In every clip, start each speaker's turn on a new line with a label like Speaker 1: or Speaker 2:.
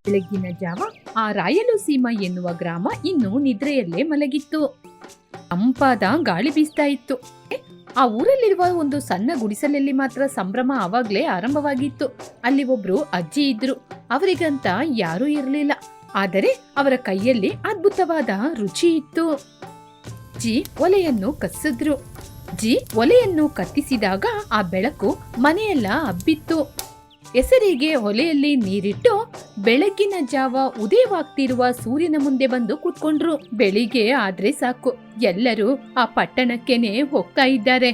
Speaker 1: ಬೆಳಗ್ಗಿನ ಜಾವ ಆ ರಾಯಲಸೀಮ ಎನ್ನುವ ಗ್ರಾಮ ಇನ್ನೂ ನಿದ್ರೆಯಲ್ಲೇ ಮಲಗಿತ್ತು. ತಂಪಾದ ಗಾಳಿ ಬೀಸ್ತಾ ಇತ್ತು. ಆ ಊರಲ್ಲಿರುವ ಒಂದು ಸಣ್ಣ ಗುಡಿಸಲಲ್ಲಿ ಮಾತ್ರ ಸಂಭ್ರಮ ಆವಾಗ್ಲೇ ಆರಂಭವಾಗಿತ್ತು. ಅಲ್ಲಿ ಒಬ್ರು ಅಜ್ಜಿ ಇದ್ರು. ಅವರಿಗಂತ ಯಾರೂ ಇರಲಿಲ್ಲ. ಆದರೆ ಅವರ ಕೈಯಲ್ಲಿ ಅದ್ಭುತವಾದ ರುಚಿ ಇತ್ತು. ಅಜ್ಜಿ ಒಲೆಯನ್ನು ಕಸಿದ್ರು. ಅಜ್ಜಿ ಒಲೆಯನ್ನು ಕತ್ತಿಸಿದಾಗ ಆ ಬೆಳಕು ಮನೆಯೆಲ್ಲ ಹಬ್ಬಿತ್ತು. ಹೆಸರಿಗೆ ಒಲೆಯಲ್ಲಿ ನೀರಿಟ್ಟು ಬೆಳಗ್ಗಿನ ಜಾವ ಉದಯವಾಗ್ತಿರುವ ಸೂರ್ಯನ ಮುಂದೆ ಬಂದು ಕೂತ್ಕೊಂಡ್ರು. ಬೆಳಿಗ್ಗೆ ಆದ್ರೆ ಸಾಕು, ಎಲ್ಲರೂ ಆ ಪಟ್ಟಣಕ್ಕೆನೆ ಹೋಗ್ತಾ ಇದ್ದಾರೆ.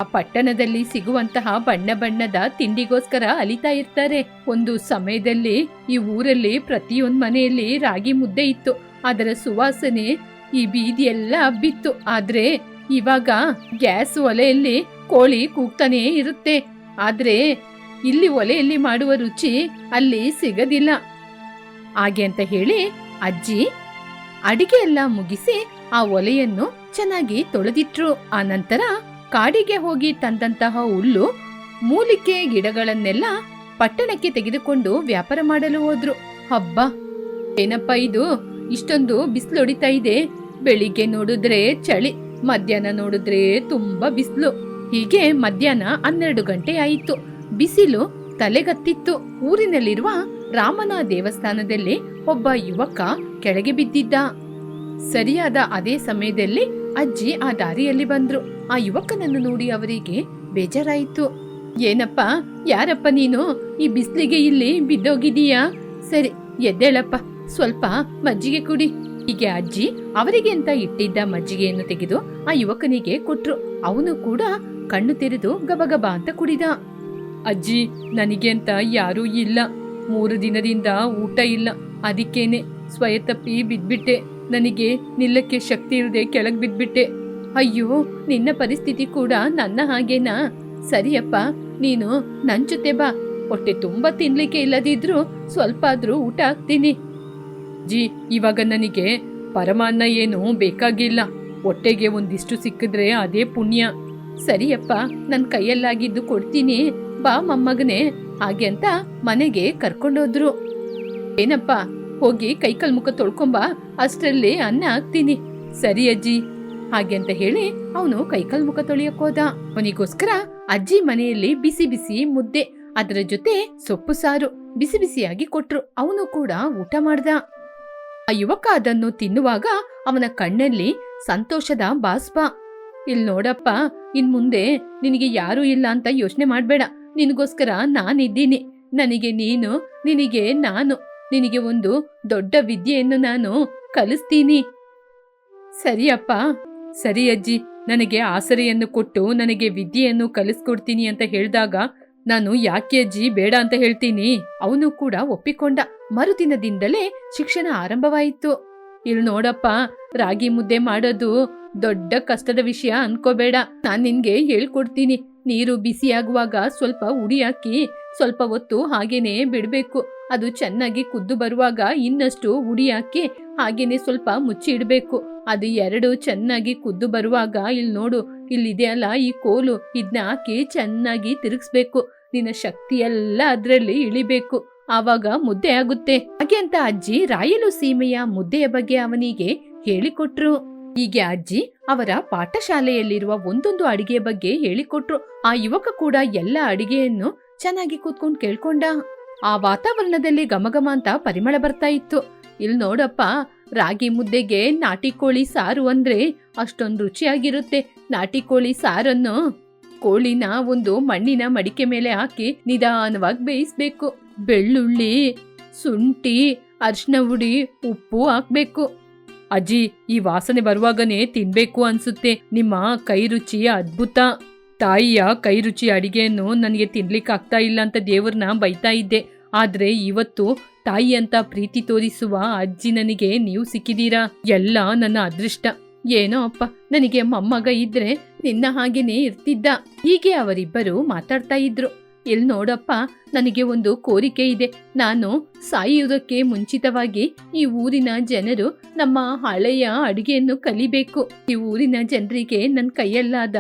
Speaker 1: ಆ ಪಟ್ಟಣದಲ್ಲಿ ಸಿಗುವಂತಹ ಬಣ್ಣ ಬಣ್ಣದ ತಿಂಡಿಗೋಸ್ಕರ ಅಲಿತಾ ಇರ್ತಾರೆ. ಒಂದು ಸಮಯದಲ್ಲಿ ಈ ಊರಲ್ಲಿ ಪ್ರತಿಯೊಂದು ಮನೆಯಲ್ಲಿ ರಾಗಿ ಮುದ್ದೆ ಇತ್ತು. ಅದರ ಸುವಾಸನೆ ಈ ಬೀದಿಯೆಲ್ಲ ಹಬ್ಬಿತ್ತು. ಆದ್ರೆ ಇವಾಗ ಗ್ಯಾಸ್ ಒಲೆಯಲ್ಲಿ ಕೋಳಿ ಕೂಗ್ತಾನೆ ಇರುತ್ತೆ. ಆದ್ರೆ ಇಲ್ಲಿ ಒಲೆಯಲ್ಲಿ ಮಾಡುವ ರುಚಿ ಅಲ್ಲಿ ಸಿಗದಿಲ್ಲ. ಹಾಗೆ ಅಂತ ಹೇಳಿ ಅಜ್ಜಿ ಅಡಿಗೆ ಎಲ್ಲ ಮುಗಿಸಿ ಆ ಒಲೆಯನ್ನು ಚೆನ್ನಾಗಿ ತೊಳೆದಿಟ್ರು. ಆ ನಂತರ ಕಾಡಿಗೆ ಹೋಗಿ ತಂದಂತಹ ಹುಲ್ಲು ಮೂಲಿಕೆ ಗಿಡಗಳನ್ನೆಲ್ಲ ಪಟ್ಟಣಕ್ಕೆ ತೆಗೆದುಕೊಂಡು ವ್ಯಾಪಾರ ಮಾಡಲು ಹೋದ್ರು. ಹಬ್ಬ, ಏನಪ್ಪ ಇದು, ಇಷ್ಟೊಂದು ಬಿಸಿಲು ಹೊಡಿತಾ ಇದೆ. ಬೆಳಿಗ್ಗೆ ನೋಡಿದ್ರೆ ಚಳಿ, ಮಧ್ಯಾಹ್ನ ನೋಡಿದ್ರೆ ತುಂಬಾ ಬಿಸಿಲು. ಹೀಗೆ ಮಧ್ಯಾಹ್ನ 12 ಗಂಟೆ ಆಯಿತು. ಬಿಸಿಲು ತಲೆಗತ್ತಿತ್ತು. ಊರಿನಲ್ಲಿರುವ ರಾಮನ ದೇವಸ್ಥಾನದಲ್ಲಿ ಒಬ್ಬ ಯುವಕ ಕೆಳಗೆ ಬಿದ್ದಿದ್ದ. ಸರಿಯಾದ ಅದೇ ಸಮಯದಲ್ಲಿ ಅಜ್ಜಿ ಆ ದಾರಿಯಲ್ಲಿ ಬಂದ್ರು. ಆ ಯುವಕನನ್ನು ನೋಡಿ ಅವರಿಗೆ ಬೇಜಾರಾಯಿತು. ಏನಪ್ಪ, ಯಾರಪ್ಪ ನೀನು? ಈ ಬಿಸಿಲಿಗೆ ಇಲ್ಲಿ ಬಿದ್ದೋಗಿದೀಯಾ? ಸರಿ, ಎದ್ದೇಳಪ್ಪ, ಸ್ವಲ್ಪ ಮಜ್ಜಿಗೆ ಕುಡಿ. ಹೀಗೆ ಅಜ್ಜಿ ಅವರಿಗೆ ಅಂತ ಇಟ್ಟಿದ್ದ ಮಜ್ಜಿಗೆಯನ್ನು ತೆಗೆದು ಆ ಯುವಕನಿಗೆ ಕೊಟ್ರು. ಅವನು ಕೂಡ ಕಣ್ಣು ತೆರೆದು ಗಬಗಬ ಅಂತ ಕುಡಿದ. ಅಜ್ಜಿ, ನನಗೆ ಅಂತ ಯಾರೂ ಇಲ್ಲ. 3 ದಿನದಿಂದ ಊಟ ಇಲ್ಲ. ಅದಕ್ಕೇನೆ ಸ್ವಯತಪ್ಪಿ ಬಿದ್ಬಿಟ್ಟೆ. ನನಗೆ ನಿಲ್ಲಕ್ಕೆ ಶಕ್ತಿ ಇಲ್ಲದೆ ಕೆಳಗೆ ಬಿದ್ಬಿಟ್ಟೆ. ಅಯ್ಯೋ, ನಿನ್ನ ಪರಿಸ್ಥಿತಿ ಕೂಡ ನನ್ನ ಹಾಗೇನಾ? ಸರಿಯಪ್ಪ, ನೀನು ನನ್ ಜೊತೆ ಬಾ. ಹೊಟ್ಟೆ ತುಂಬಾ ತಿನ್ಲಿಕ್ಕೆ ಇಲ್ಲದಿದ್ರು ಸ್ವಲ್ಪ ಆದ್ರೂ ಊಟ ಹಾಕ್ತೀನಿ. ಅಜ್ಜಿ, ಇವಾಗ ನನಗೆ ಪರಮಾನ್ನ ಏನು ಬೇಕಾಗಿಲ್ಲ. ಹೊಟ್ಟೆಗೆ ಒಂದಿಷ್ಟು ಸಿಕ್ಕಿದ್ರೆ ಅದೇ ಪುಣ್ಯ. ಸರಿಯಪ್ಪ, ನನ್ನ ಕೈಯಲ್ಲಾಗಿದ್ದು ಕೊಡ್ತೀನಿ, ಬಾ ಮೊಮ್ಮಗನೇ. ಹಾಗೆ ಅಂತ ಮನೆಗೆ ಕರ್ಕೊಂಡೋದ್ರು. ಏನಪ್ಪ, ಹೋಗಿ ಕೈಕಾಲ್ ಮುಖ ತೊಳ್ಕೊಂಬಾ, ಅಷ್ಟರಲ್ಲಿ ಅನ್ನ ಹಾಕ್ತೀನಿ. ಸರಿ ಅಜ್ಜಿ. ಹಾಗೆ ಅಂತ ಹೇಳಿ ಅವನು ಕೈಕಾಲ್ ಮುಖ ತೊಳೆಯಕ್ಕೋದ. ಅವನಿಗೋಸ್ಕರ ಅಜ್ಜಿ ಮನೆಯಲ್ಲಿ ಬಿಸಿ ಬಿಸಿ ಮುದ್ದೆ, ಅದರ ಜೊತೆ ಸೊಪ್ಪು ಸಾರು ಬಿಸಿ ಬಿಸಿಯಾಗಿ ಕೊಟ್ರು. ಅವನು ಕೂಡ ಊಟ ಮಾಡ್ದ. ಆ ಯುವಕ ಅದನ್ನು ತಿನ್ನುವಾಗ ಅವನ ಕಣ್ಣಲ್ಲಿ ಸಂತೋಷದ ಬಾಷ್ಪ. ಇಲ್ ನೋಡಪ್ಪ, ಇನ್ ಮುಂದೆ ನಿನಗೆ ಯಾರೂ ಇಲ್ಲ ಅಂತ ಯೋಚನೆ ಮಾಡ್ಬೇಡ. ನಿನಗೋಸ್ಕರ ನಾನಿದ್ದೀನಿ. ನನಗೆ ನೀನು, ನಿನಗೆ ನಾನು. ನಿನಗೆ ಒಂದು ದೊಡ್ಡ ವಿದ್ಯೆಯನ್ನು ನಾನು ಕಲಿಸ್ತೀನಿ. ಸರಿಯಪ್ಪ? ಸರಿ ಅಜ್ಜಿ, ನನಗೆ ಆಸರೆಯನ್ನು ಕೊಟ್ಟು ನನಗೆ ವಿದ್ಯೆಯನ್ನು ಕಲಿಸ್ಕೊಡ್ತೀನಿ ಅಂತ ಹೇಳಿದಾಗ ನಾನು ಯಾಕೆ ಅಜ್ಜಿ ಬೇಡ ಅಂತ ಹೇಳ್ತೀನಿ. ಅವನು ಕೂಡ ಒಪ್ಪಿಕೊಂಡ. ಮರುದಿನದಿಂದಲೇ ಶಿಕ್ಷಣ ಆರಂಭವಾಯಿತು. ಇಲ್ಲಿ ನೋಡಪ್ಪ, ರಾಗಿ ಮುದ್ದೆ ಮಾಡೋದು ದೊಡ್ಡ ಕಷ್ಟದ ವಿಷಯ ಅನ್ಕೋಬೇಡ. ನಾನ್ ನಿನ್ಗೆ ಹೇಳ್ಕೊಡ್ತೀನಿ. ನೀರು ಬಿಸಿಯಾಗುವಾಗ ಸ್ವಲ್ಪ ಉಡಿ ಹಾಕಿ ಸ್ವಲ್ಪ ಹೊತ್ತು ಹಾಗೇನೆ ಬಿಡ್ಬೇಕು. ಅದು ಚೆನ್ನಾಗಿ ಕುದ್ದು ಬರುವಾಗ ಇನ್ನಷ್ಟು ಉಡಿ ಹಾಕಿ ಹಾಗೇನೆ ಸ್ವಲ್ಪ ಮುಚ್ಚಿ ಇಡ್ಬೇಕು. ಅದು 2 ಚೆನ್ನಾಗಿ ಕುದ್ದು ಬರುವಾಗ ಇಲ್ಲಿ ನೋಡು, ಇಲ್ಲಿದೆ ಅಲ್ಲ ಈ ಕೋಲು, ಇದನ್ನ ಹಾಕಿ ಚೆನ್ನಾಗಿ ತಿರುಗಿಸ್ಬೇಕು. ನಿನ್ನ ಶಕ್ತಿ ಎಲ್ಲ ಅದ್ರಲ್ಲಿ ಇಳಿಬೇಕು. ಆವಾಗ ಮುದ್ದೆ ಆಗುತ್ತೆ. ಹಾಗೆ ಅಂತ ಅಜ್ಜಿ ರಾಯಲಸೀಮೆಯ ಮುದ್ದೆಯ ಬಗ್ಗೆ ಅವನಿಗೆ ಹೇಳಿಕೊಟ್ರು. ಹೀಗೆ ಅಜ್ಜಿ ಅವರ ಪಾಠಶಾಲೆಯಲ್ಲಿರುವ ಒಂದೊಂದು ಅಡಿಗೆಯ ಬಗ್ಗೆ ಹೇಳಿಕೊಟ್ರು. ಆ ಯುವಕ ಕೂಡ ಎಲ್ಲ ಅಡಿಗೆಯನ್ನು ಚೆನ್ನಾಗಿ ಕೂತ್ಕೊಂಡು ಕೇಳ್ಕೊಂಡ. ಆ ವಾತಾವರಣದಲ್ಲಿ ಘಮಘಮ ಅಂತ ಪರಿಮಳ ಬರ್ತಾ ಇತ್ತು. ಇಲ್ಲಿ ನೋಡಪ್ಪ, ರಾಗಿ ಮುದ್ದೆಗೆ ನಾಟಿ ಕೋಳಿ ಸಾರು ಅಂದ್ರೆ ಅಷ್ಟೊಂದು ರುಚಿಯಾಗಿರುತ್ತೆ. ನಾಟಿ ಕೋಳಿ ಸಾರನ್ನು ಕೋಳಿನ ಒಂದು ಮಣ್ಣಿನ ಮಡಿಕೆ ಮೇಲೆ ಹಾಕಿ ನಿಧಾನವಾಗಿ ಬೇಯಿಸ್ಬೇಕು. ಬೆಳ್ಳುಳ್ಳಿ, ಶುಂಠಿ, ಅರಿಶಿನ ಹುಡಿ, ಉಪ್ಪು ಹಾಕ್ಬೇಕು. ಅಜ್ಜಿ, ಈ ವಾಸನೆ ಬರುವಾಗನೇ ತಿನ್ಬೇಕು ಅನ್ಸುತ್ತೆ. ನಿಮ್ಮ ಕೈ ರುಚಿ ಅದ್ಭುತ. ತಾಯಿಯ ಕೈ ರುಚಿ ಅಡಿಗೆಯನ್ನು ನನಗೆ ತಿನ್ಲಿಕ್ಕೆ ಆಗ್ತಾ ಇಲ್ಲ ಅಂತ ದೇವ್ರನ್ನ ಬೈತಾ ಇದ್ದೆ. ಆದ್ರೆ ಇವತ್ತು ತಾಯಿ ಅಂತ ಪ್ರೀತಿ ತೋರಿಸುವ ಅಜ್ಜಿ ನನಗೆ ನೀವು ಸಿಕ್ಕಿದೀರಾ. ಎಲ್ಲ ನನ್ನ ಅದೃಷ್ಟ. ಏನೋ ಅಪ್ಪ, ನನಗೆ ಮೊಮ್ಮಗ ಇದ್ರೆ ನಿನ್ನ ಹಾಗೇನೆ ಇರ್ತಿದ್ದ. ಹೀಗೆ ಅವರಿಬ್ಬರು ಮಾತಾಡ್ತಾ ಇದ್ರು. ಇಲ್ಲಿ ನೋಡಪ್ಪ, ನನಗೆ ಒಂದು ಕೋರಿಕೆ ಇದೆ. ನಾನು ಸಾಯುವುದಕ್ಕೆ ಮುಂಚಿತವಾಗಿ ಈ ಊರಿನ ಜನರು ನಮ್ಮ ಹಳೆಯ ಅಡುಗೆಯನ್ನು ಕಲಿಬೇಕು. ಈ ಊರಿನ ಜನರಿಗೆ ನನ್ನ ಕೈಯಲ್ಲಾದ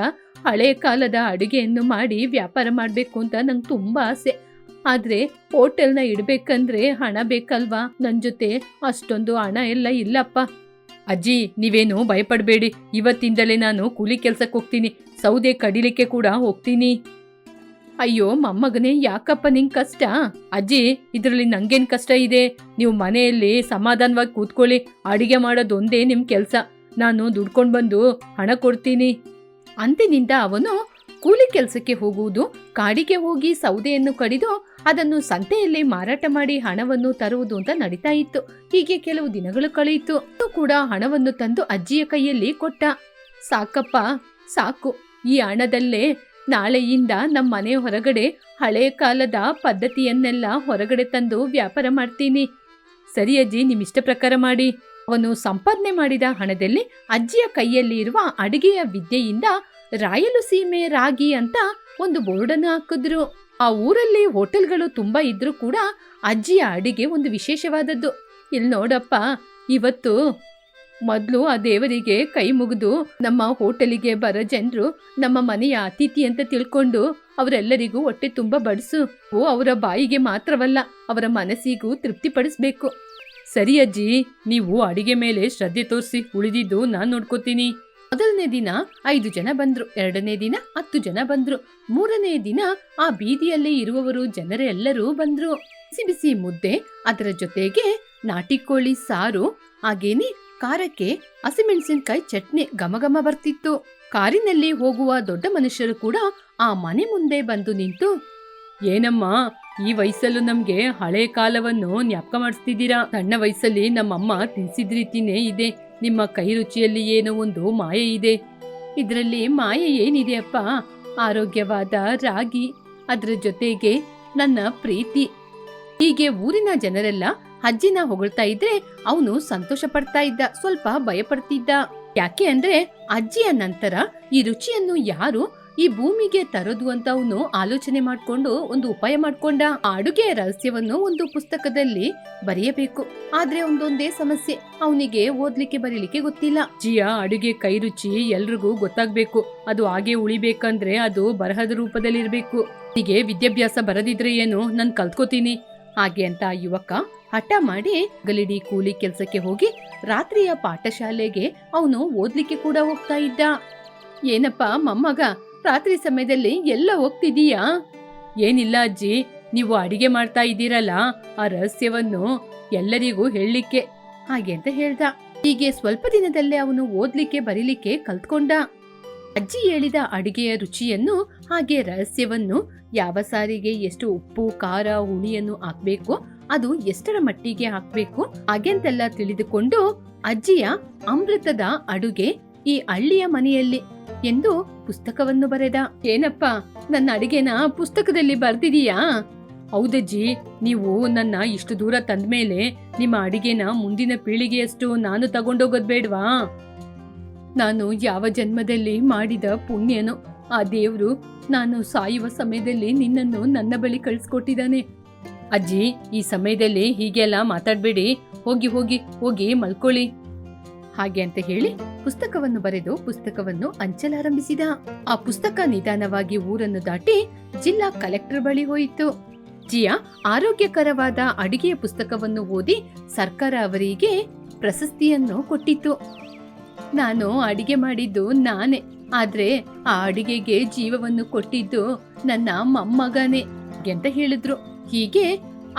Speaker 1: ಹಳೆಯ ಕಾಲದ ಅಡುಗೆಯನ್ನು ಮಾಡಿ ವ್ಯಾಪಾರ ಮಾಡಬೇಕು ಅಂತ ನಂಗೆ ತುಂಬಾ ಆಸೆ. ಆದ್ರೆ ಹೋಟೆಲ್ನ ಇಡ್ಬೇಕಂದ್ರೆ ಹಣ ಬೇಕಲ್ವಾ? ನನ್ ಜೊತೆ ಅಷ್ಟೊಂದು ಹಣ ಎಲ್ಲ ಇಲ್ಲಪ್ಪ. ಅಜ್ಜಿ, ನೀವೇನು ಭಯಪಡಬೇಡಿ. ಇವತ್ತಿಂದಲೇ ನಾನು ಕೂಲಿ ಕೆಲ್ಸಕ್ಕೆ ಹೋಗ್ತೀನಿ. ಸೌದೆ ಕಡಿಲಿಕ್ಕೆ ಕೂಡ ಹೋಗ್ತೀನಿ. ಅಯ್ಯೋ ಮೊಮ್ಮಗನೇ, ಯಾಕಪ್ಪ ನಿಂಗೆ ಕಷ್ಟ? ಅಜ್ಜಿ, ಇದರಲ್ಲಿ ನಂಗೇನ್ ಕಷ್ಟ ಇದೆ? ನೀವು ಮನೆಯಲ್ಲಿ ಸಮಾಧಾನವಾಗಿ ಕೂತ್ಕೊಳ್ಳಿ. ಅಡಿಗೆ ಮಾಡೋದೊಂದೇ ನಿಮ್ ಕೆಲ್ಸ. ನಾನು ದುಡ್ಕೊಂಡು ಬಂದು ಹಣ ಕೊಡ್ತೀನಿ. ಅಂದಿನಿಂದ ಅವನು ಕೂಲಿ ಕೆಲಸಕ್ಕೆ ಹೋಗುವುದು, ಕಾಡಿಗೆ ಹೋಗಿ ಸೌದೆಯನ್ನು ಕಡಿದು ಅದನ್ನು ಸಂತೆಯಲ್ಲಿ ಮಾರಾಟ ಮಾಡಿ ಹಣವನ್ನು ತರುವುದು ಅಂತ ನಡೀತಾ ಇತ್ತು. ಹೀಗೆ ಕೆಲವು ದಿನಗಳು ಕಳೆಯಿತು. ಕೂಡ ಹಣವನ್ನು ತಂದು ಅಜ್ಜಿಯ ಕೈಯಲ್ಲಿ ಕೊಟ್ಟ. ಸಾಕಪ್ಪ, ಸಾಕು. ಈ ಹಣದಲ್ಲೇ ನಾಳೆಯಿಂದ ನಮ್ಮ ಮನೆ ಹೊರಗಡೆ ಹಳೆ ಕಾಲದ ಪದ್ಧತಿಯನ್ನೆಲ್ಲ ಹೊರಗಡೆ ತಂದು ವ್ಯಾಪಾರ ಮಾಡ್ತೀನಿ. ಸರಿ ಅಜ್ಜಿ, ನಿಮ್ಮಿಷ್ಟ ಪ್ರಕಾರ ಮಾಡಿ. ಅವನು ಸಂಪಾದನೆ ಮಾಡಿದ ಹಣದಲ್ಲಿ ಅಜ್ಜಿಯ ಕೈಯಲ್ಲಿ ಇರುವ ಅಡಿಗೆಯ ವಿದ್ಯೆಯಿಂದ ರಾಯಲು ಸೀಮೆ ರಾಗಿ ಅಂತ ಒಂದು ಬೋರ್ಡನ್ನು ಹಾಕಿದ್ರು. ಆ ಊರಲ್ಲಿ ಹೋಟೆಲ್ಗಳು ತುಂಬಾ ಇದ್ರೂ ಕೂಡ ಅಜ್ಜಿಯ ಅಡಿಗೆ ಒಂದು ವಿಶೇಷವಾದದ್ದು. ಇಲ್ಲಿ ನೋಡಪ್ಪ, ಇವತ್ತು ಮೊದಲು ಆ ದೇವರಿಗೆ ಕೈ ಮುಗಿದು ನಮ್ಮ ಹೋಟೆಲಿಗೆ ಬರೋ ಜನರು ನಮ್ಮ ಮನೆಯ ಅತಿಥಿ ಅಂತ ತಿಳ್ಕೊಂಡು ಅವರೆಲ್ಲರಿಗೂ ಹೊಟ್ಟೆ ತುಂಬ ಬಡಿಸು. ಅವರ ಬಾಯಿಗೆ ಮಾತ್ರವಲ್ಲ, ಅವರ ಮನಸ್ಸಿಗೂ ತೃಪ್ತಿಪಡಿಸ್ಬೇಕು. ಸರಿ ಅಜ್ಜಿ, ನೀವು ಅಡಿಗೆ ಮೇಲೆ ಶ್ರದ್ಧೆ ತೋರಿಸಿ. ಉಳಿದಿದ್ದು ನಾನು ನೋಡ್ಕೋತೀನಿ. ಮೊದಲನೇ ದಿನ 5 ಜನ ಬಂದ್ರು, 2ನೇ ದಿನ 10 ಜನ ಬಂದ್ರು, 3ನೇ ದಿನ ಆ ಬೀದಿಯಲ್ಲಿ ಇರುವವರು ಜನರೆಲ್ಲರೂ ಬಂದ್ರು. ಬಿಸಿ ಬಿಸಿ ಮುದ್ದೆ, ಅದರ ಜೊತೆಗೆ ನಾಟಿ ಕೋಳಿ ಸಾರು, ಹಾಗೇನೆ ಖಾರಕ್ಕೆ ಹಸಿಮೆಣಸಿನಕಾಯಿ ಚಟ್ನಿ ಘಮಘಮ ಬರ್ತಿತ್ತು. ಕಾರಿನಲ್ಲಿ ಹೋಗುವ ದೊಡ್ಡ ಮನುಷ್ಯರು ಕೂಡ ಆ ಮನೆ ಮುಂದೆ ಬಂದು ನಿಂತು, ಏನಮ್ಮ ಈ ವಯಸ್ಸಲ್ಲೂ ನಮ್ಗೆ ಹಳೆ ಕಾಲವನ್ನು ಜ್ಞಾಪಕ ಮಾಡಿಸ್ತಿದ್ದೀರಾ? ಸಣ್ಣ ವಯಸ್ಸಲ್ಲಿ ನಮ್ಮಮ್ಮ ತಿನ್ಸಿದ ರೀತಿನೇ ಇದೆ. ನಿಮ್ಮ ಕೈ ರುಚಿಯಲ್ಲಿ ಏನೋ ಒಂದು ಮಾಯೆ ಇದೆ. ಇದರಲ್ಲಿ ಮಾಯೆ ಏನಿದೆ ಅಪ್ಪ? ಆರೋಗ್ಯವಾದ ರಾಗಿ, ಅದರ ಜೊತೆಗೆ ನನ್ನ ಪ್ರೀತಿ. ಹೀಗೆ ಊರಿನ ಜನರೆಲ್ಲ ಅಜ್ಜಿನ ಹೊಗಳ್ತಾ ಇದ್ರೆ ಅವನು ಸಂತೋಷ ಪಡ್ತಾ ಇದ್ದ, ಸ್ವಲ್ಪ ಭಯ ಪಡ್ತಿದ್ದ. ಯಾಕೆ ಅಂದ್ರೆ ಅಜ್ಜಿಯ ನಂತರ ಈ ರುಚಿಯನ್ನು ಯಾರು ಈ ಭೂಮಿಗೆ ತರೋದು ಅಂತ ಅವನು ಆಲೋಚನೆ ಮಾಡ್ಕೊಂಡು ಒಂದು ಉಪಾಯ ಮಾಡ್ಕೊಂಡ. ಅಡುಗೆಯ ರಹಸ್ಯವನ್ನು ಒಂದು ಪುಸ್ತಕದಲ್ಲಿ ಬರೆಯಬೇಕು. ಆದ್ರೆ ಒಂದೊಂದೇ ಸಮಸ್ಯೆ, ಅವನಿಗೆ ಓದ್ಲಿಕ್ಕೆ ಬರೀಲಿಕ್ಕೆ ಗೊತ್ತಿಲ್ಲ. ಅಜ್ಜಿಯ ಅಡುಗೆ ಕೈ ರುಚಿ ಎಲ್ರಿಗೂ ಗೊತ್ತಾಗ್ಬೇಕು. ಅದು ಹಾಗೆ ಉಳಿಬೇಕಂದ್ರೆ ಅದು ಬರಹದ ರೂಪದಲ್ಲಿ ಇರ್ಬೇಕು. ಹೀಗೆ ವಿದ್ಯಾಭ್ಯಾಸ ಬರದಿದ್ರೆ ಏನು, ನಾನು ಕಲ್ತ್ಕೋತೀನಿ ಹಾಗೆ ಅಂತ ಯುವಕ ಹಠ ಮಾಡಿ ಗಲಿಡಿ ಕೂಲಿ ಕೆಲ್ಸಕ್ಕೆ ಹೋಗಿ ರಾತ್ರಿಯ ಪಾಠಶಾಲೆಗೆ ಅವನು ಓದ್ಲಿಕ್ಕೆ ಕೂಡ ಹೋಗ್ತಾ ಇದ್ದ. ಏನಪ್ಪ ಮೊಮ್ಮಗ, ರಾತ್ರಿ ಸಮಯದಲ್ಲಿ ಎಲ್ಲ ಹೋಗ್ತಿದೀಯಾ? ಏನಿಲ್ಲ ಅಜ್ಜಿ, ನೀವು ಅಡಿಗೆ ಮಾಡ್ತಾ ಇದ್ದೀರಲ್ಲ, ಆ ರಹಸ್ಯವನ್ನು ಎಲ್ಲರಿಗೂ ಹೇಳಲಿಕ್ಕೆ ಹಾಗೆ ಅಂತ ಹೇಳ್ದ. ಹೀಗೆ ಸ್ವಲ್ಪ ದಿನದಲ್ಲೇ ಅವನು ಓದ್ಲಿಕ್ಕೆ ಬರೀಲಿಕ್ಕೆ ಕಲ್ತ್ಕೊಂಡ. ಅಜ್ಜಿ ಹೇಳಿದ ಅಡಿಗೆಯ ರುಚಿಯನ್ನು ಹಾಗೆ ರಹಸ್ಯವನ್ನು, ಯಾವ ಸಾರಿಗೆ ಎಷ್ಟು ಉಪ್ಪು ಖಾರ ಹುಳಿಯನ್ನು ಹಾಕ್ಬೇಕು, ಅದು ಎಷ್ಟರ ಮಟ್ಟಿಗೆ ಹಾಕ್ಬೇಕು ಹಾಗೆಂತೆಲ್ಲ ತಿಳಿದುಕೊಂಡು ಅಜ್ಜಿಯ ಅಮೃತದ ಅಡುಗೆ ಈ ಹಳ್ಳಿಯ ಮನೆಯಲ್ಲಿ ಎಂದು ಪುಸ್ತಕವನ್ನು ಬರೆದ. ಏನಪ್ಪ, ನನ್ನ ಅಡಿಗೆನ ಪುಸ್ತಕದಲ್ಲಿ ಬರ್ದಿದೀಯಾ? ಹೌದಜ್ಜಿ, ನೀವು ನನ್ನ ಇಷ್ಟು ದೂರ ತಂದ್ಮೇಲೆ ನಿಮ್ಮ ಅಡಿಗೆನ ಮುಂದಿನ ಪೀಳಿಗೆಯಷ್ಟು ನಾನು ತಗೊಂಡೋಗೋದ್ ಬೇಡ್ವಾ? ನಾನು ಯಾವ ಜನ್ಮದಲ್ಲಿ ಮಾಡಿದ ಪುಣ್ಯನೋ ಆ ದೇವ್ರು ನಾನು ಸಾಯುವ ಸಮಯದಲ್ಲಿ ನಿನ್ನನ್ನು ನನ್ನ ಬಳಿ ಕಳಿಸ್ಕೊಟ್ಟಿದ್ದಾನೆ. ಅಜ್ಜಿ, ಈ ಸಮಯದಲ್ಲಿ ಹೀಗೆಲ್ಲ ಮಾತಾಡ್ಬೇಡಿ. ಹೋಗಿ ಹೋಗಿ ಹೋಗಿ ಮಲ್ಕೊಳ್ಳಿ ಹಾಗೆ ಅಂತ ಹೇಳಿ ಪುಸ್ತಕವನ್ನು ಬರೆದು ಪುಸ್ತಕವನ್ನು ಹಂಚಲಾರಂಭಿಸಿದ. ಆ ಪುಸ್ತಕ ನಿಧಾನವಾಗಿ ಊರನ್ನು ದಾಟಿ ಜಿಲ್ಲಾ ಕಲೆಕ್ಟರ್ ಬಳಿ ಹೋಯಿತು. ಜಿಯಾ ಆರೋಗ್ಯಕರವಾದ ಅಡಿಗೆಯ ಪುಸ್ತಕವನ್ನು ಓದಿ ಸರ್ಕಾರ ಅವರಿಗೆ ಪ್ರಶಸ್ತಿಯನ್ನು ಕೊಟ್ಟಿತು. ನಾನು ಅಡಿಗೆ ಮಾಡಿದ್ದು ನಾನೇ, ಆದ್ರೆ ಆ ಅಡಿಗೆಗೆ ಜೀವವನ್ನು ಕೊಟ್ಟಿದ್ದು ನನ್ನ ಮೊಮ್ಮಗನೇ ಅಂತ ಹೇಳಿದ್ರು. ಹೀಗೆ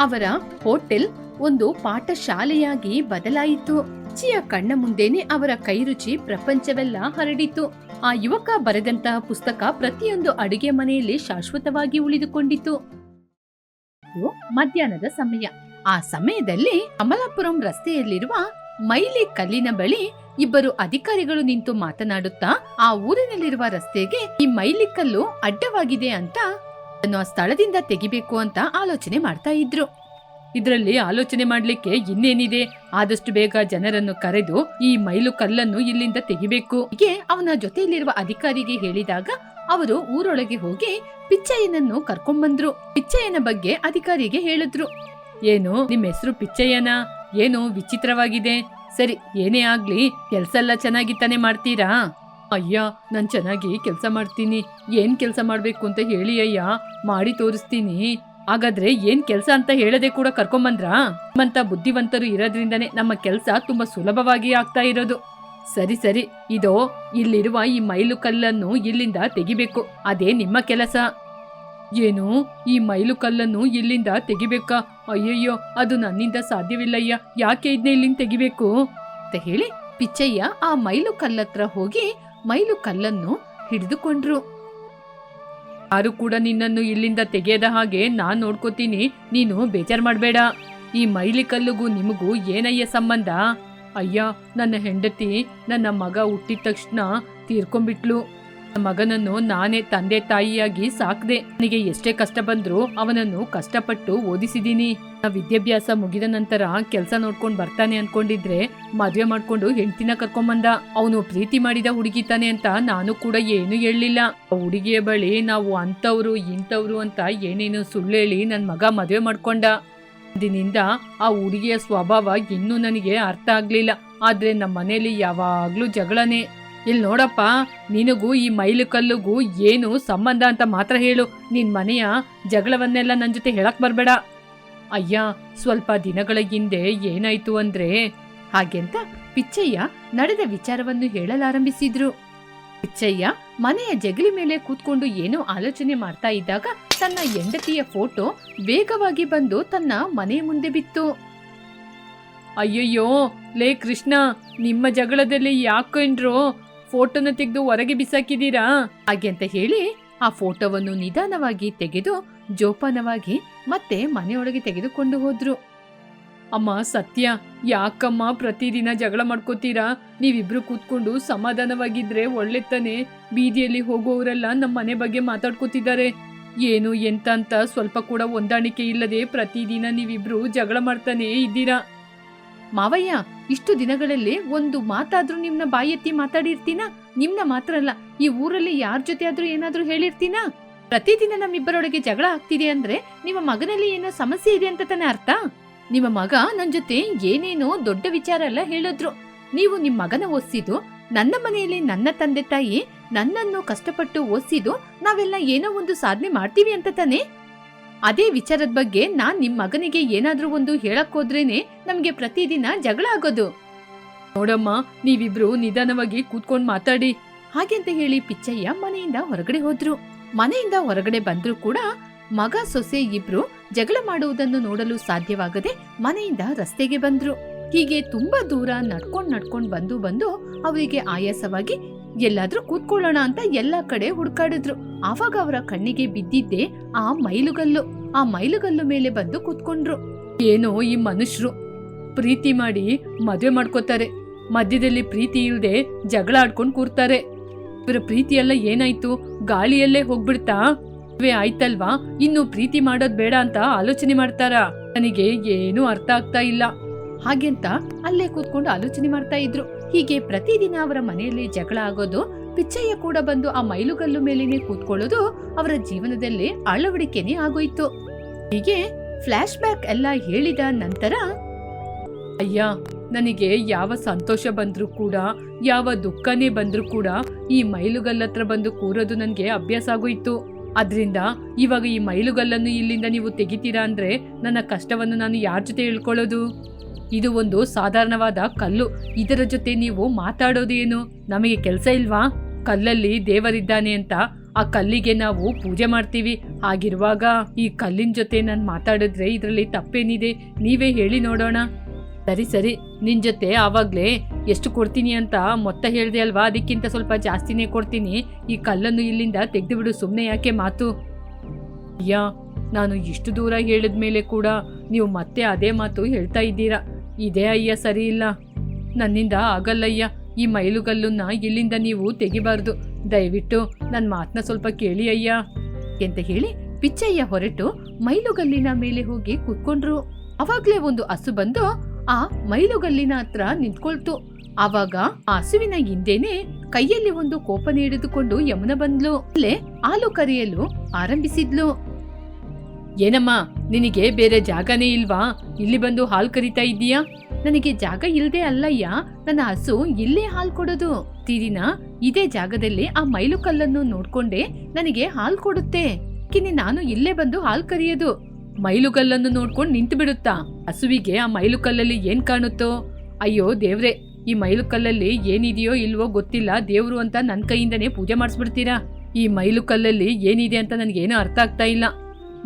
Speaker 1: ಅವರ ಹೋಟೆಲ್ ಒಂದು ಪಾಠಶಾಲೆಯಾಗಿ ಬದಲಾಯಿತು. ಜಿಯ ಕಣ್ಣ ಮುಂದೆನೆ ಅವರ ಕೈರುಚಿ ಪ್ರಪಂಚವೆಲ್ಲ ಹರಡಿತು. ಆ ಯುವಕ ಬರೆದಂತಹ ಪುಸ್ತಕ ಪ್ರತಿಯೊಂದು ಅಡುಗೆ ಮನೆಯಲ್ಲಿ ಶಾಶ್ವತವಾಗಿ ಉಳಿದುಕೊಂಡಿತು. ಮಧ್ಯಾಹ್ನದ ಸಮಯ. ಆ ಸಮಯದಲ್ಲಿ ಕಮಲಾಪುರಂ ರಸ್ತೆಯಲ್ಲಿರುವ ಮೈಲಿ ಕಲ್ಲಿನ ಬಳಿ ಇಬ್ಬರು ಅಧಿಕಾರಿಗಳು ನಿಂತು ಮಾತನಾಡುತ್ತಾ, ಆ ಊರಿನಲ್ಲಿರುವ ರಸ್ತೆಗೆ ಈ ಮೈಲಿ ಕಲ್ಲು ಅಡ್ಡವಾಗಿದೆ ಅಂತ ಅದನ್ನು ಆ ಸ್ಥಳದಿಂದ ತೆಗಿಬೇಕು ಅಂತ ಆಲೋಚನೆ ಮಾಡ್ತಾ ಇದ್ರು. ಇದರಲ್ಲಿ ಆಲೋಚನೆ ಮಾಡ್ಲಿಕ್ಕೆ ಇನ್ನೇನಿದೆ, ಆದಷ್ಟು ಬೇಗ ಜನರನ್ನು ಕರೆದು ಈ ಮೈಲು ಕಲ್ಲನ್ನು ಇಲ್ಲಿಂದ ತೆಗಿಬೇಕು. ಹೀಗೆ ಅವನ ಜೊತೆಯಲ್ಲಿರುವ ಅಧಿಕಾರಿಗೆ ಹೇಳಿದಾಗ ಅವರು ಊರೊಳಗೆ ಹೋಗಿ ಪಿಚ್ಚಯ್ಯನನ್ನು ಕರ್ಕೊಂಡ್ಬಂದ್ರು. ಪಿಚ್ಚಯ್ಯನ ಬಗ್ಗೆ ಅಧಿಕಾರಿಗೆ ಹೇಳಿದ್ರು. ಏನು, ನಿಮ್ಮ ಹೆಸರು ಪಿಚ್ಚಯ್ಯನ? ಏನು ವಿಚಿತ್ರವಾಗಿದೆ. ಸರಿ, ಏನೇ ಆಗ್ಲಿ ಕೆಲ್ಸ ಎಲ್ಲ ಚೆನ್ನಾಗಿ ತಾನೇ ಮಾಡ್ತೀರಾ? ಅಯ್ಯ, ನಾನ್ ಚೆನ್ನಾಗಿ ಕೆಲಸ ಮಾಡ್ತೀನಿ. ಏನ್ ಕೆಲಸ ಮಾಡ್ಬೇಕು ಅಂತ ಹೇಳಿ ಅಯ್ಯ, ಮಾಡಿ ತೋರಿಸ್ತೀನಿ. ಹಾಗಾದ್ರೆ ಏನ್ ಕೆಲ್ಸ ಅಂತ ಹೇಳದೆ ಕೂಡ ಕರ್ಕೊಂಬಂದ್ರಾ? ನಮ್ಮಂತ ಬುದ್ಧಿವಂತರು ಇರೋದ್ರಿಂದನೇ ನಮ್ಮ ಕೆಲ್ಸ ತುಂಬಾ ಸುಲಭವಾಗಿ ಆಗ್ತಾ ಇರೋದು. ಸರಿ ಸರಿ, ಇದೋ ಇಲ್ಲಿರುವ ಈ ಮೈಲು ಕಲ್ಲನ್ನು ಇಲ್ಲಿಂದ ತೆಗಿಬೇಕು, ಅದೇ ನಿಮ್ಮ ಕೆಲಸ. ಏನು, ಈ ಮೈಲು ಕಲ್ಲನ್ನು ಇಲ್ಲಿಂದ ತೆಗಿಬೇಕಾ? ಅಯ್ಯಯ್ಯೋ, ಅದು ನನ್ನಿಂದ ಸಾಧ್ಯವಿಲ್ಲಯ್ಯ. ಯಾಕೆ ಇದನ್ನ ಇಲ್ಲಿಂದ ತೆಗಿಬೇಕು ಅಂತ ಹೇಳಿ ಪಿಚ್ಚಯ್ಯ ಆ ಮೈಲು ಕಲ್ಲತ್ರ ಹೋಗಿ ಮೈಲು ಕಲ್ಲನ್ನು ಹಿಡಿದುಕೊಂಡ್ರು. ಯಾರು ಕೂಡ ನಿನ್ನನ್ನು ಇಲ್ಲಿಂದ ತೆಗೆಯದ ಹಾಗೆ ನಾನ್ ನೋಡ್ಕೋತೀನಿ, ನೀನು ಬೇಜಾರ್ ಮಾಡ್ಬೇಡ. ಈ ಮೈಲಿ ಕಲ್ಲುಗೂ ನಿಮಗೂ ಏನಯ್ಯ ಸಂಬಂಧ? ಅಯ್ಯ, ನನ್ನ ಹೆಂಡತಿ ನನ್ನ ಮಗ ಹುಟ್ಟಿದ ತಕ್ಷಣ ತೀರ್ಕೊಂಡ್ಬಿಟ್ಲು. ಮಗನನ್ನು ನಾನೇ ತಂದೆ ತಾಯಿಯಾಗಿ ಸಾಕ್ದೆ. ನನಗೆ ಎಷ್ಟೇ ಕಷ್ಟ ಬಂದ್ರು ಅವನನ್ನು ಕಷ್ಟಪಟ್ಟು ಓದಿಸಿದೀನಿ. ವಿದ್ಯಾಭ್ಯಾಸ ಮುಗಿದ ನಂತರ ಕೆಲಸ ನೋಡ್ಕೊಂಡ್ ಬರ್ತಾನೆ ಅನ್ಕೊಂಡಿದ್ರೆ ಮದ್ವೆ ಮಾಡ್ಕೊಂಡು ಹೆಂಡತಿನ ಕರ್ಕೊಂಬಂದ. ಅವನು ಪ್ರೀತಿ ಮಾಡಿದ ಹುಡುಗಿ ತಾನೆ ಅಂತ ನಾನು ಕೂಡ ಏನು ಹೇಳಲಿಲ್ಲ. ಹುಡುಗಿಯ ಬಳಿ ನಾವು ಅಂತವ್ರು ಇಂಥವ್ರು ಅಂತ ಏನೇನು ಸುಳ್ಳು ಹೇಳಿ ನನ್ ಮಗ ಮದ್ವೆ ಮಾಡ್ಕೊಂಡ. ದಿನಿಂದ ಆ ಹುಡುಗಿಯ ಸ್ವಭಾವ ಇನ್ನೂ ನನಗೆ ಅರ್ಥ ಆಗ್ಲಿಲ್ಲ. ಆದ್ರೆ ನಮ್ಮ ಮನೇಲಿ ಯಾವಾಗ್ಲೂ ಜಗಳನೆ. ಇಲ್ಲಿ ನೋಡಪ್ಪ, ನಿನಗೂ ಈ ಮೈಲು ಕಲ್ಲುಗೂ ಏನು ಸಂಬಂಧ ಅಂತ ಮಾತ್ರ ಹೇಳು. ನಿನ್ ಮನೆಯ ಜಗಳವನ್ನೆಲ್ಲ ನನ್ ಜೊತೆ ಹೇಳಕ್ ಬರ್ಬೇಡ. ಅಯ್ಯ, ಸ್ವಲ್ಪ ದಿನಗಳ ಹಿಂದೆ ಏನಾಯ್ತು ಅಂದ್ರೆ ಹಾಗೆಂತ ಪಿಚ್ಚಯ್ಯ ನಡೆದ ವಿಚಾರವನ್ನು ಹೇಳಲಾರಂಭಿಸಿದ್ರು. ಪಿಚ್ಚಯ್ಯ ಮನೆಯ ಜಗಲಿ ಮೇಲೆ ಕೂತ್ಕೊಂಡು ಏನೋ ಆಲೋಚನೆ ಮಾಡ್ತಾ ಇದ್ದಾಗ ತನ್ನ ಹೆಂಡತಿಯ ಫೋಟೋ ವೇಗವಾಗಿ ಬಂದು ತನ್ನ ಮನೆಯ ಮುಂದೆ ಬಿತ್ತು. ಅಯ್ಯಯ್ಯೋ, ಲೇ ಕೃಷ್ಣ, ನಿಮ್ಮ ಜಗಳದಲ್ಲಿ ಯಾಕಂಡ್ರು ಫೋಟೋನ ತೆಗೆದು ಹೊರಗೆ ಬಿಸಾಕಿದೀರಾ? ಹಾಗೆ ಅಂತ ಹೇಳಿ ಆ ಫೋಟೋವನ್ನು ನಿಧಾನವಾಗಿ ತೆಗೆದು ಜೋಪಾನವಾಗಿ ಮತ್ತೆ ಮನೆಯೊಳಗೆ ತೆಗೆದುಕೊಂಡು ಹೋದ್ರು. ಅಮ್ಮ ಸತ್ಯ, ಯಾಕಮ್ಮ ಪ್ರತಿದಿನ ಜಗಳ ಮಾಡ್ಕೋತೀರಾ? ನೀವಿಬ್ರು ಕೂತ್ಕೊಂಡು ಸಮಾಧಾನವಾಗಿದ್ರೆ ಒಳ್ಳೆ ತಾನೆ. ಬೀದಿಯಲ್ಲಿ ಹೋಗುವವರೆಲ್ಲ ನಮ್ಮ ಮನೆ ಬಗ್ಗೆ ಮಾತಾಡ್ಕೋತಿದ್ದಾರೆ. ಏನು ಎಂತ ಅಂತ ಸ್ವಲ್ಪ ಕೂಡ ಹೊಂದಾಣಿಕೆ ಇಲ್ಲದೆ ಪ್ರತಿದಿನ ನೀವಿಬ್ರು ಜಗಳ ಮಾಡ್ತಾನೆ ಇದ್ದೀರಾ. ಮಾವಯ್ಯ, ಇಷ್ಟು ದಿನಗಳಲ್ಲಿ ಒಂದು ಮಾತಾದ್ರೂ ನಿಮ್ನ ಬಾಯಿ ಎತ್ತಿ ಮಾತಾಡಿರ್ತೀನ? ನಿಮ್ನ ಮಾತ್ರ ಅಲ್ಲ, ಈ ಊರಲ್ಲಿ ಯಾರ ಜೊತೆ ಆದ್ರೂ ಏನಾದ್ರೂ ಹೇಳಿರ್ತೀನ? ಪ್ರತಿದಿನ ನಮ್ಮಿಬ್ಬರೊಳಗೆ ಜಗಳ ಆಗ್ತಿದೆ ಅಂದ್ರೆ ನಿಮ್ಮ ಮಗನಲ್ಲಿ ಏನೋ ಸಮಸ್ಯೆ ಇದೆ ಅಂತ ತಾನೆ ಅರ್ಥ. ನಿಮ್ಮ ಮಗ ನನ್ ಜೊತೆ ಏನೇನೋ ದೊಡ್ಡ ವಿಚಾರ ಎಲ್ಲ ಹೇಳಿದ್ರು. ನೀವು ನಿಮ್ ಮಗನ ಓದಿಸಿದ್ದು, ನನ್ನ ಮನೆಯಲ್ಲಿ ನನ್ನ ತಂದೆ ತಾಯಿ ನನ್ನನ್ನು ಕಷ್ಟಪಟ್ಟು ಓದಿಸಿದ್ದು, ನಾವೆಲ್ಲ ಏನೋ ಒಂದು ಸಾಧನೆ ಮಾಡ್ತೀವಿ ಅಂತ ತಾನೆ. ಅದೇ ವಿಚಾರದ ಬಗ್ಗೆ ನಾನ್ ನಿಮ್ ಮಗನಿಗೆ ಏನಾದ್ರೂ ಒಂದು ಹೇಳಕ್ ಹೋದ್ರೇನೆ ನಮ್ಗೆ ಪ್ರತಿದಿನ ಜಗಳ ಆಗೋದು. ನೋಡಮ್ಮ, ನೀವಿಬ್ರು ನಿಧಾನವಾಗಿ ಕೂತ್ಕೊಂಡ್ ಮಾತಾಡಿ. ಹಾಗೆಂತ ಹೇಳಿ ಪಿಚ್ಚಯ್ಯ ಮನೆಯಿಂದ ಹೊರಗಡೆ ಹೋದ್ರು. ಮನೆಯಿಂದ ಹೊರಗಡೆ ಬಂದ್ರು ಕೂಡ ಮಗ ಸೊಸೆ ಇಬ್ರು ಜಗಳ ಮಾಡುವುದನ್ನು ನೋಡಲು ಸಾಧ್ಯವಾಗದೆ ಮನೆಯಿಂದ ರಸ್ತೆಗೆ ಬಂದ್ರು. ಹೀಗೆ ತುಂಬಾ ದೂರ ನಡ್ಕೊಂಡ್ ಬಂದು ಅವರಿಗೆ ಆಯಾಸವಾಗಿ ಎಲ್ಲಾದ್ರೂ ಕೂತ್ಕೊಳ್ಳೋಣ ಅಂತ ಎಲ್ಲಾ ಕಡೆ ಹುಡುಕಾಡಿದ್ರು. ಆವಾಗ ಅವರ ಕಣ್ಣಿಗೆ ಬಿದ್ದಿದ್ದೆ ಆ ಮೈಲುಗಲ್ಲು. ಆ ಮೈಲುಗಲ್ಲು ಮೇಲೆ ಬಂದು ಕೂತ್ಕೊಂಡ್ರು. ಏನೋ ಈ ಮನುಷ್ಯರು ಪ್ರೀತಿ ಮಾಡಿ ಮದ್ವೆ ಮಾಡ್ಕೋತಾರೆ, ಮಧ್ಯದಲ್ಲಿ ಪ್ರೀತಿ ಇಲ್ದೆ ಜಗಳ ಆಡ್ಕೊಂಡ್ ಕೂರ್ತಾರೆ. ಇವರ ಪ್ರೀತಿ ಎಲ್ಲ ಏನಾಯ್ತು? ಗಾಳಿಯಲ್ಲೇ ಹೋಗ್ಬಿಡ್ತಾ? ಆಯ್ತಲ್ವಾ, ಇನ್ನು ಪ್ರೀತಿ ಮಾಡೋದ್ ಬೇಡ ಅಂತ ಆಲೋಚನೆ ಮಾಡ್ತಾರ? ನನಗೆ ಏನೂ ಅರ್ಥ ಆಗ್ತಾ ಇಲ್ಲ. ಹಾಗೆಂತ ಅಲ್ಲೇ ಕೂತ್ಕೊಂಡು ಆಲೋಚನೆ ಮಾಡ್ತಾ ಇದ್ರು. ಹೀಗೆ ಪ್ರತಿದಿನ ಅವರ ಮನೆಯಲ್ಲಿ ಜಗಳ ಆಗೋದು, ಪಿಚ್ಚಯ್ಯ ಕೂಡ ಬಂದು ಆ ಮೈಲುಗಲ್ಲು ಮೇಲೇನೆ ಕೂತ್ಕೊಳ್ಳೋದು ಅವರ ಜೀವನದಲ್ಲಿ ಅಳವಡಿಕೆನೆ ಆಗೋಯ್ತು. ಹೀಗೆ ಫ್ಲಾಶ್ ಬ್ಯಾಕ್ ಎಲ್ಲ ಹೇಳಿದ ನಂತರ, ಅಯ್ಯ, ನನಗೆ ಯಾವ ಸಂತೋಷ ಬಂದ್ರೂ ಕೂಡ, ಯಾವ ದುಃಖನೇ ಬಂದ್ರೂ ಕೂಡ ಈ ಮೈಲುಗಲ್ಲತ್ರ ಬಂದು ಕೂರೋದು ನನ್ಗೆ ಅಭ್ಯಾಸ ಆಗೋಯ್ತು. ಅದ್ರಿಂದ ಇವಾಗ ಈ ಮೈಲುಗಲ್ಲನ್ನು ಇಲ್ಲಿಂದ ನೀವು ತೆಗಿತೀರಾ ಅಂದ್ರೆ ನನ್ನ ಕಷ್ಟವನ್ನು ನಾನು ಯಾರ ಜೊತೆ ಹೇಳ್ಕೊಳ್ಳೋದು? ಇದು ಒಂದು ಸಾಧಾರಣವಾದ ಕಲ್ಲು, ಇದರ ಜೊತೆ ನೀವು ಮಾತಾಡೋದೇನು? ನಮಗೆ ಕೆಲಸ ಇಲ್ವಾ? ಕಲ್ಲಲ್ಲಿ ದೇವರಿದ್ದಾನೆ ಅಂತ ಆ ಕಲ್ಲಿಗೆ ನಾವು ಪೂಜೆ ಮಾಡ್ತೀವಿ. ಹಾಗಿರುವಾಗ ಈ ಕಲ್ಲಿನ ಜೊತೆ ನಾನು ಮಾತಾಡಿದ್ರೆ ಇದರಲ್ಲಿ ತಪ್ಪೇನಿದೆ? ನೀವೇ ಹೇಳಿ ನೋಡೋಣ. ಸರಿ ಸರಿ, ನಿನ್ ಜೊತೆ ಆವಾಗ್ಲೇ ಎಷ್ಟು ಕೊಡ್ತೀನಿ ಅಂತ ಮೊತ್ತ ಹೇಳ್ದೆ ಅಲ್ವಾ, ಅದಕ್ಕಿಂತ ಸ್ವಲ್ಪ ಜಾಸ್ತಿನೇ ಕೊಡ್ತೀನಿ. ಈ ಕಲ್ಲನ್ನು ಇಲ್ಲಿಂದ ತೆಗೆದು ಬಿಡು, ಸುಮ್ಮನೆ ಯಾಕೆ ಮಾತು? ಅಯ್ಯ, ನಾನು ಇಷ್ಟು ದೂರ ಹೇಳಿದ್ಮೇಲೆ ಕೂಡ ನೀವು ಮತ್ತೆ ಅದೇ ಮಾತು ಹೇಳ್ತಾ ಇದ್ದೀರಾ. ಇದೇ ಅಯ್ಯ ಸರಿ ಇಲ್ಲ, ನನ್ನಿಂದ ಆಗಲ್ಲಯ್ಯ. ಈ ಮೈಲುಗಲ್ಲನ್ನ ಇಲ್ಲಿಂದ ನೀವು ತೆಗಿಬಾರ್ದು. ದಯವಿಟ್ಟು ನನ್ನ ಮಾತನ್ನ ಸ್ವಲ್ಪ ಕೇಳಿ ಅಯ್ಯ ಅಂತ ಹೇಳಿ ಪಿಚ್ಚಯ್ಯ ಹೊರಟು ಮೈಲುಗಲ್ಲಿನ ಮೇಲೆ ಹೋಗಿ ಕೂತ್ಕೊಂಡ್ರು. ಅವಾಗ್ಲೇ ಒಂದು ಹಸು ಬಂದು ಆ ಮೈಲುಗಲ್ಲಿನ ಹತ್ರ ನಿಂತ್ಕೊಳ್ತು. ಆವಾಗ ಆ ಹಸುವಿನ ಹಿಂದೆನೆ ಕೈಯಲ್ಲಿ ಒಂದು ಕೋಪನೆ ಹಿಡಿದುಕೊಂಡು ಯಮುನ ಬಂದ್ಲು. ಅಲ್ಲೇ ಹಾಲು ಕರೆಯಲು ಆರಂಭಿಸಿದ್ಲು. ಏನಮ್ಮ, ನಿನಗೆ ಬೇರೆ ಜಾಗನೇ ಇಲ್ವಾ? ಇಲ್ಲಿ ಬಂದು ಹಾಲು ಕರಿತಾ ಇದ್ದೀಯಾ? ನನಗೆ ಜಾಗ ಇಲ್ದೆ ಅಲ್ಲಯ್ಯ, ನನ್ನ ಹಸು ಇಲ್ಲೇ ಹಾಲು ಕೊಡೋದು. ಪ್ರತಿದಿನ ಇದೇ ಜಾಗದಲ್ಲಿ ಆ ಮೈಲು ಕಲ್ಲನ್ನು ನೋಡ್ಕೊಂಡೆ ನನಗೆ ಹಾಲು ಕೊಡುತ್ತೆ. ಕಿನ್ನಿ ನಾನು ಇಲ್ಲೇ ಬಂದು ಹಾಲು ಕರಿಯೋದು. ಮೈಲುಗಲ್ಲನ್ನು ನೋಡ್ಕೊಂಡು ನಿಂತು ಬಿಡುತ್ತಾ. ಹಸುವಿಗೆ ಆ ಮೈಲುಕಲ್ಲಲ್ಲಿ ಏನ್ ಕಾಣುತ್ತೋ, ಅಯ್ಯೋ ದೇವ್ರೆ, ಈ ಮೈಲುಕಲ್ಲಲ್ಲಿ ಏನಿದೆಯೋ ಇಲ್ವೋ ಗೊತ್ತಿಲ್ಲ, ದೇವ್ರು ಅಂತ ನನ್ ಕೈಯಿಂದನೇ ಪೂಜೆ ಮಾಡಿಸ್ಬಿಡ್ತೀರಾ. ಈ ಮೈಲುಕಲ್ಲಲ್ಲಿ ಏನಿದೆ ಅಂತ ನನ್ಗೇನು ಅರ್ಥ ಆಗ್ತಾ ಇಲ್ಲ.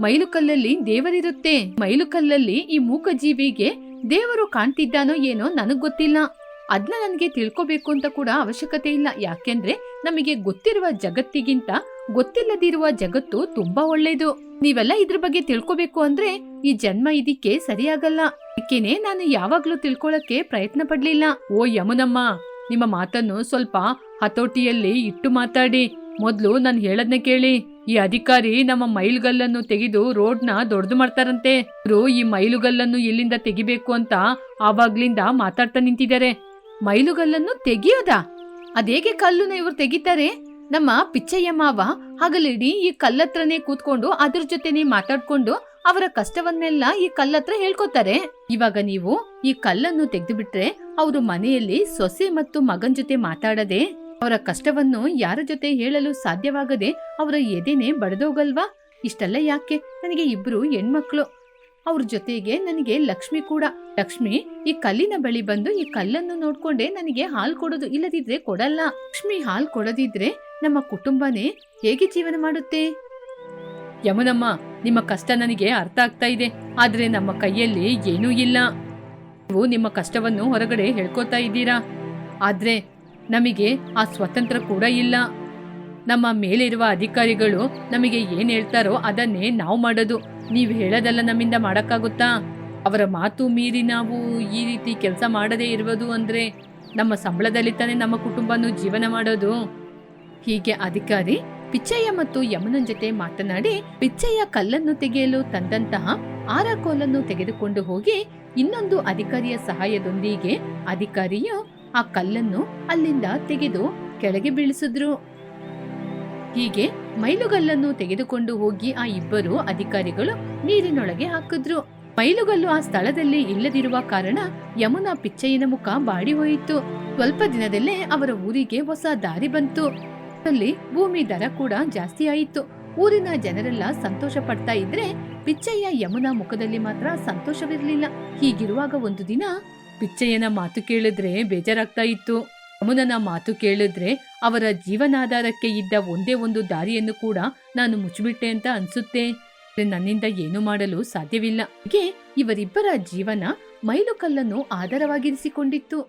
Speaker 1: ಮೈಲುಕಲ್ಲಲ್ಲಿ ದೇವರಿರುತ್ತೆ. ಮೈಲುಕಲ್ಲಲ್ಲಿ ಈ ಮೂಕ ಜೀವಿಗೆ ದೇವರು ಕಾಣ್ತಿದ್ದಾನೋ ಏನೋ ನನಗ್ ಗೊತ್ತಿಲ್ಲ. ಅದ್ನ ನನ್ಗೆ ತಿಳ್ಕೊಬೇಕು ಅಂತ ಕೂಡ ಅವಶ್ಯಕತೆ ಇಲ್ಲ. ಯಾಕೆಂದ್ರೆ ನಮಗೆ ಗೊತ್ತಿರುವ ಜಗತ್ತಿಗಿಂತ ಗೊತ್ತಿಲ್ಲದಿರುವ ಜಗತ್ತು ತುಂಬಾ ಒಳ್ಳೇದು. ನೀವೆಲ್ಲ ಇದ್ರ ಬಗ್ಗೆ ತಿಳ್ಕೊಬೇಕು ಅಂದ್ರೆ ಈ ಜನ್ಮ ಇದಕ್ಕೆ ಸರಿಯಾಗಲ್ಲ. ಅದಕ್ಕೇನೆ ನಾನು ಯಾವಾಗ್ಲೂ ತಿಳ್ಕೊಳಕ್ಕೆ ಪ್ರಯತ್ನ ಪಡ್ಲಿಲ್ಲ. ಓ ಯಮುನಮ್ಮ, ನಿಮ್ಮ ಮಾತನ್ನು ಸ್ವಲ್ಪ ಹತೋಟಿಯಲ್ಲಿ ಇಟ್ಟು ಮಾತಾಡಿ. ಮೊದ್ಲು ನಾನು ಹೇಳದ್ನ ಕೇಳಿ. ಈ ಅಧಿಕಾರಿ ನಮ್ಮ ಮೈಲುಗಲ್ಲನ್ನು ತೆಗೆದು ರೋಡ್ನ ದೊಡ್ಡದು ಮಾಡ್ತಾರಂತೆ. ಇವರು ಈ ಮೈಲುಗಲ್ಲನ್ನು ಇಲ್ಲಿಂದ ತೆಗಿಬೇಕು ಅಂತ ಆವಾಗ್ಲಿಂದ ಮಾತಾಡ್ತಾ ನಿಂತಿದ್ದಾರೆ. ಮೈಲುಗಲ್ಲನ್ನು ತೆಗಿಯೋದಾ? ಅದೇಗೆ ಕಲ್ಲುನ ಇವ್ರು ತೆಗಿತಾರೆ? ನಮ್ಮ ಪಿಚ್ಚಯ್ಯ ಮಾವ ಹಗಲಿಡೀ ಈ ಕಲ್ಲತ್ರನೇ ಕೂತ್ಕೊಂಡು ಅದ್ರ ಜೊತೆನೆ ಮಾತಾಡ್ಕೊಂಡು ಅವರ ಕಷ್ಟವನ್ನೆಲ್ಲ ಈ ಕಲ್ಲತ್ರ ಹೇಳ್ಕೊತಾರೆ. ಇವಾಗ ನೀವು ಈ ಕಲ್ಲನ್ನು ತೆಗೆದು ಬಿಟ್ರೆ ಅವರು ಮನೆಯಲ್ಲಿ ಸೊಸೆ ಮತ್ತು ಮಗನ್ ಜೊತೆ ಮಾತಾಡದೆ, ಅವರ ಕಷ್ಟವನ್ನು ಯಾರ ಜೊತೆ ಹೇಳಲು ಸಾಧ್ಯವಾಗದೆ ಅವರ ಎದೆನೆ ಬಡದೋಗಲ್ವಾ? ಇಷ್ಟೆಲ್ಲ ಯಾಕೆ? ನನಗೆ 2 ಹೆಣ್ಮಕ್ಳು, ಅವ್ರ ಜೊತೆಗೆ ನನಗೆ ಲಕ್ಷ್ಮಿ ಕೂಡ. ಲಕ್ಷ್ಮಿ ಈ ಕಲ್ಲಿನ ಬಳಿ ಬಂದು ಈ ಕಲ್ಲನ್ನು ನೋಡ್ಕೊಂಡೆ ನನಗೆ ಹಾಲು ಕೊಡೋದು, ಇಲ್ಲದಿದ್ರೆ ಕೊಡಲ್ಲ. ಲಕ್ಷ್ಮಿ ಹಾಲು ಕೊಡದಿದ್ರೆ ನಮ್ಮ ಕುಟುಂಬನೇ ಹೇಗೆ ಜೀವನ ಮಾಡುತ್ತೆ? ಯಮುನಮ್ಮ, ನಿಮ್ಮ ಕಷ್ಟ ನನಗೆ ಅರ್ಥ ಆಗ್ತಾ ಇದೆ, ಆದ್ರೆ ನಮ್ಮ ಕೈಯಲ್ಲಿ ಏನೂ ಇಲ್ಲ. ನೀವು ನಿಮ್ಮ ಕಷ್ಟವನ್ನು ಹೊರಗಡೆ ಹೇಳ್ಕೊತಾ ಇದ್ದೀರಾ, ಆದ್ರೆ ನಮಗೆ ಆ ಸ್ವತಂತ್ರ ಕೂಡ ಇಲ್ಲ. ನಮ್ಮ ಮೇಲಿರುವ ಅಧಿಕಾರಿಗಳು ನಮಗೆ ಏನ್ ಹೇಳ್ತಾರೋ ಅದನ್ನೇ ನಾವು ಮಾಡೋದು. ನೀವು ಹೇಳೋದೆಲ್ಲ ನಮ್ಮಿಂದ ಮಾಡಕ್ಕಾಗುತ್ತಾ? ಅವರ ಮಾತು ಮೀರಿ ನಾವು ಈ ರೀತಿ ಕೆಲಸ ಮಾಡದೇ ಇರುವುದು ಅಂದ್ರೆ ನಮ್ಮ ಸಂಬಳದಲ್ಲಿ ತಾನೇ ನಮ್ಮ ಕುಟುಂಬನೂ ಜೀವನ ಮಾಡೋದು. ಹೀಗೆ ಅಧಿಕಾರಿ ಪಿಚ್ಚಯ್ಯ ಮತ್ತು ಯಮುನನ್ ಜೊತೆ ಮಾತನಾಡಿ ಪಿಚ್ಚಯ್ಯ ಕಲ್ಲನ್ನು ತೆಗೆಯಲು ತಂದಂತಹ ಆರಕೋಲನ್ನು ತೆಗೆದುಕೊಂಡು ಹೋಗಿ ಇನ್ನೊಂದು ಅಧಿಕಾರಿಯ ಸಹಾಯದೊಂದಿಗೆ ಅಧಿಕಾರಿಯು ಆ ಕಲ್ಲನ್ನು ಅಲ್ಲಿಂದ ತೆಗೆದು ಕೆಳಗೆ ಬೀಳಿಸಿದ್ರು. ಹೀಗೆ ಮೈಲುಗಲ್ಲನ್ನು ತೆಗೆದುಕೊಂಡು ಹೋಗಿ ಆ 2 ಅಧಿಕಾರಿಗಳು ನೀರಿನೊಳಗೆ ಹಾಕಿದ್ರು. ಮೈಲುಗಲ್ಲು ಆ ಸ್ಥಳದಲ್ಲಿ ಇಲ್ಲದಿರುವ ಕಾರಣ ಯಮುನಾ ಪಿಚ್ಚಯ್ಯನ ಮುಖ ಬಾಡಿ ಹೋಯಿತು. ಸ್ವಲ್ಪ ದಿನದಲ್ಲೇ ಅವರ ಊರಿಗೆ ಹೊಸ ದಾರಿ ಬಂತು. ಅಲ್ಲಿ ಭೂಮಿ ದರ ಕೂಡ ಜಾಸ್ತಿ ಆಯಿತು. ಊರಿನ ಜನರೆಲ್ಲ ಸಂತೋಷ ಪಡ್ತಾ ಇದ್ರೆ ಪಿಚ್ಚಯ್ಯ ಯಮುನಾ ಮುಖದಲ್ಲಿ ಮಾತ್ರ ಸಂತೋಷವಿರಲಿಲ್ಲ. ಹೀಗಿರುವಾಗ ಒಂದು ದಿನ ಪಿಚ್ಚಯ್ಯನ ಮಾತು ಕೇಳಿದ್ರೆ ಬೇಜಾರಾಗ್ತಾ ಇತ್ತು. ಯಮುನನ ಮಾತು ಕೇಳಿದ್ರೆ ಅವರ ಜೀವನಾಧಾರಕ್ಕೆ ಇದ್ದ ಒಂದೇ ಒಂದು ದಾರಿಯನ್ನು ಕೂಡ ನಾನು ಮುಚ್ಚಿಬಿಟ್ಟೆ ಅಂತ ಅನ್ಸುತ್ತೆ. ನನ್ನಿಂದ ಏನು ಮಾಡಲು ಸಾಧ್ಯವಿಲ್ಲ. ಹೀಗೆ ಇವರಿಬ್ಬರ ಜೀವನ ಮೈಲುಕಲ್ಲನ್ನು ಆಧಾರವಾಗಿರಿಸಿಕೊಂಡಿತ್ತು.